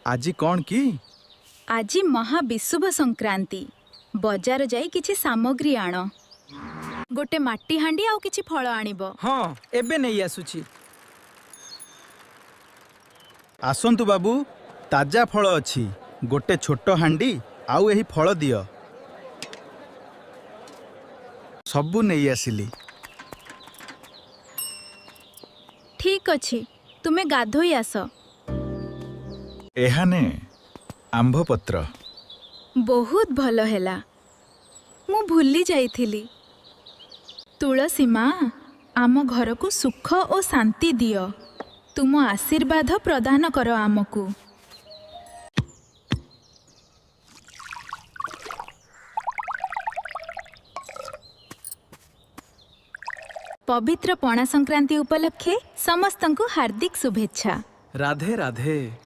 আজি कौन की आज महाविशुभ संक्रांति बजार जाई किछि सामग्री आण गोटे माटी हांडी आउ किछि फल आनिबो। हाँ एबे नहीं आसुची। आसंतु बाबू ताजा फल अछि गोटे छोट हांडी आउ एही फल दियो सबु नहीं आसिली। ठीक अछि तुमे गाधोई आस। एहाने आंभ पत्र बहुत भल हैला मु भूली जाइथिली। तुलसी माँ आम घर को सुख और शांति दियो तुम आशीर्वाद प्रदान कर आमको। पवित्र पणा संक्रांति उपलक्षे समस्तंकु हार्दिक शुभेच्छा। राधे राधे।